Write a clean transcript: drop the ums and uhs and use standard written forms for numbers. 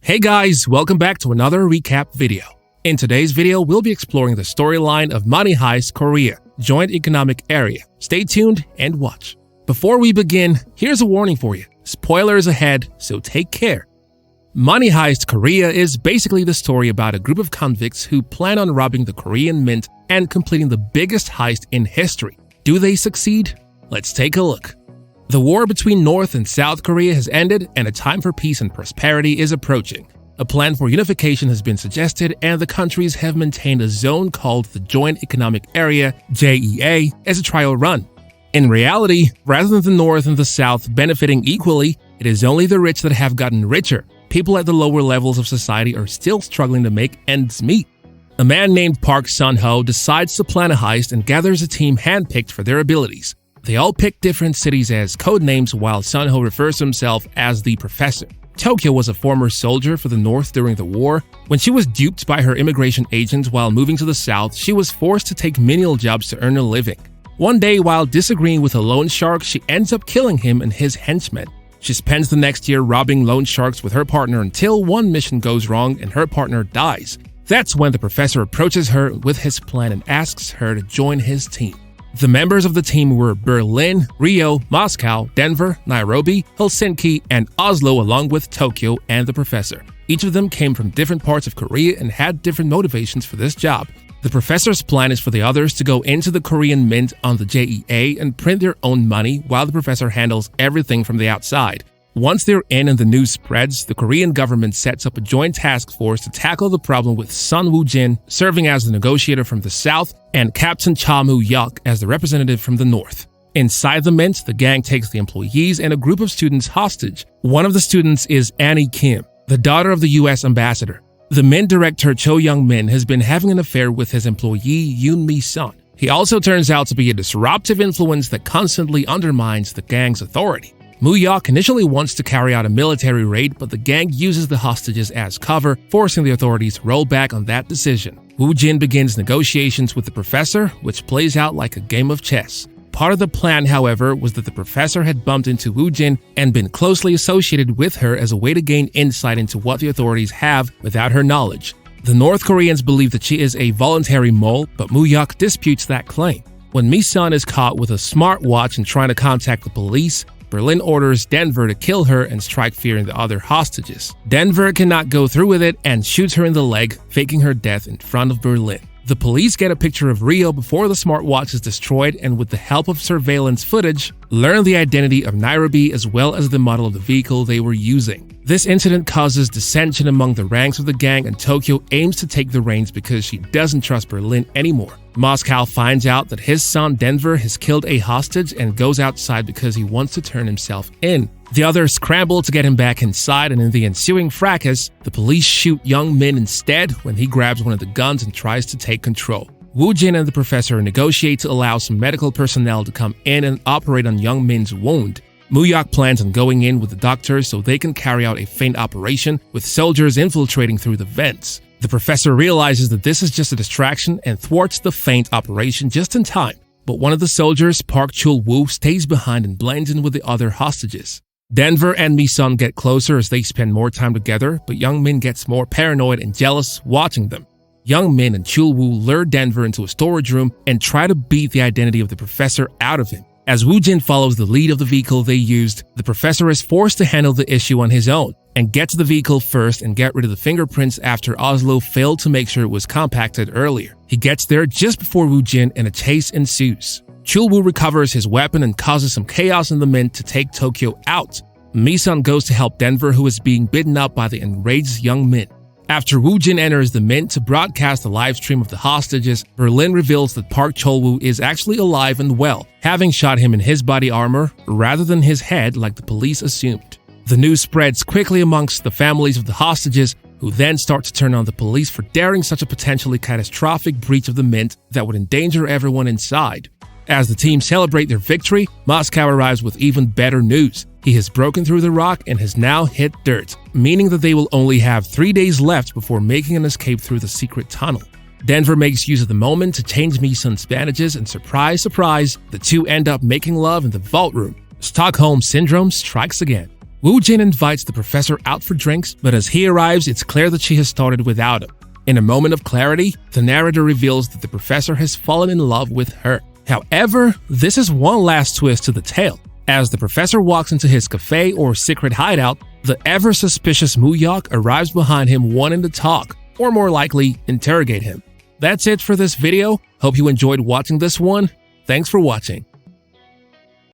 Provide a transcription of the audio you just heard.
Hey guys, welcome back to another recap video. In today's video, we'll be exploring the storyline of Money Heist Korea, Joint Economic Area. Stay tuned and watch. Before we begin, here's a warning for you. Spoilers ahead, so take care. Money Heist Korea is basically the story about a group of convicts who plan on robbing the Korean mint and completing the biggest heist in history. Do they succeed? Let's take a look. The war between North and South Korea has ended and a time for peace and prosperity is approaching. A plan for unification has been suggested and the countries have maintained a zone called the Joint Economic Area, JEA, as a trial run. In reality, rather than the North and the South benefiting equally, it is only the rich that have gotten richer. People at the lower levels of society are still struggling to make ends meet. A man named Park Sun-ho decides to plan a heist and gathers a team handpicked for their abilities. They all pick different cities as code names while Sun-ho refers to himself as the Professor. Tokyo was a former soldier for the North during the war. When she was duped by her immigration agent while moving to the South, she was forced to take menial jobs to earn a living. One day, while disagreeing with a loan shark, she ends up killing him and his henchmen. She spends the next year robbing loan sharks with her partner until one mission goes wrong and her partner dies. That's when the Professor approaches her with his plan and asks her to join his team. The members of the team were Berlin, Rio, Moscow, Denver, Nairobi, Helsinki, and Oslo along with Tokyo and the Professor. Each of them came from different parts of Korea and had different motivations for this job. The Professor's plan is for the others to go into the Korean mint on the JEA and print their own money while the Professor handles everything from the outside. Once they're in and the news spreads, the Korean government sets up a joint task force to tackle the problem with Sun Woo-jin serving as the negotiator from the south and Captain Cha Moo-yuk as the representative from the north. Inside the mint, the gang takes the employees and a group of students hostage. One of the students is Annie Kim, the daughter of the US ambassador. The mint director Cho Young-min has been having an affair with his employee Yoon Mi-sun. He also turns out to be a disruptive influence that constantly undermines the gang's authority. Moo-yuk initially wants to carry out a military raid, but the gang uses the hostages as cover, forcing the authorities to roll back on that decision. Woo-jin begins negotiations with the Professor, which plays out like a game of chess. Part of the plan, however, was that the Professor had bumped into Woo-jin and been closely associated with her as a way to gain insight into what the authorities have without her knowledge. The North Koreans believe that she is a voluntary mole, but Moo-yuk disputes that claim. When Mi-sun is caught with a smartwatch and trying to contact the police, Berlin orders Denver to kill her and strike fear in the other hostages. Denver cannot go through with it and shoots her in the leg, faking her death in front of Berlin. The police get a picture of Rio before the smartwatch is destroyed and with the help of surveillance footage, learn the identity of Nairobi as well as the model of the vehicle they were using. This incident causes dissension among the ranks of the gang and Tokyo aims to take the reins because she doesn't trust Berlin anymore. Moscow finds out that his son Denver has killed a hostage and goes outside because he wants to turn himself in. The others scramble to get him back inside and in the ensuing fracas, the police shoot Young-min instead when he grabs one of the guns and tries to take control. Woo-jin and the Professor negotiate to allow some medical personnel to come in and operate on Young-min's wound. Moo-yuk plans on going in with the doctors so they can carry out a feint operation with soldiers infiltrating through the vents. The Professor realizes that this is just a distraction and thwarts the feint operation just in time, but one of the soldiers, Park Chul-woo, stays behind and blends in with the other hostages. Denver and Mi-sun get closer as they spend more time together, but Young-min gets more paranoid and jealous watching them. Young-min and Chul-woo lure Denver into a storage room and try to beat the identity of the Professor out of him. As Woo-jin follows the lead of the vehicle they used, the Professor is forced to handle the issue on his own and get to the vehicle first and get rid of the fingerprints after Oslo failed to make sure it was compacted earlier. He gets there just before Woo-jin and a chase ensues. Chul-woo recovers his weapon and causes some chaos in the mint to take Tokyo out. Mi-sun goes to help Denver, who is being beaten up by the enraged Young-min. After Woo-jin enters the mint to broadcast a live stream of the hostages, Berlin reveals that Park Chul-woo is actually alive and well, having shot him in his body armor rather than his head like the police assumed. The news spreads quickly amongst the families of the hostages, who then start to turn on the police for daring such a potentially catastrophic breach of the mint that would endanger everyone inside. As the team celebrate their victory, Moscow arrives with even better news. He has broken through the rock and has now hit dirt, meaning that they will only have 3 days left before making an escape through the secret tunnel. Denver makes use of the moment to change Mi-sun's bandages and surprise, surprise, the two end up making love in the vault room. Stockholm Syndrome strikes again. Woo Jin invites the professor out for drinks, but as he arrives, it's clear that she has started without him. In a moment of clarity, the narrator reveals that the professor has fallen in love with her. However, this is one last twist to the tale. As the professor walks into his cafe or secret hideout, the ever-suspicious Muyok arrives behind him wanting to talk, or more likely, interrogate him. That's it for this video. Hope you enjoyed watching this one. Thanks for watching.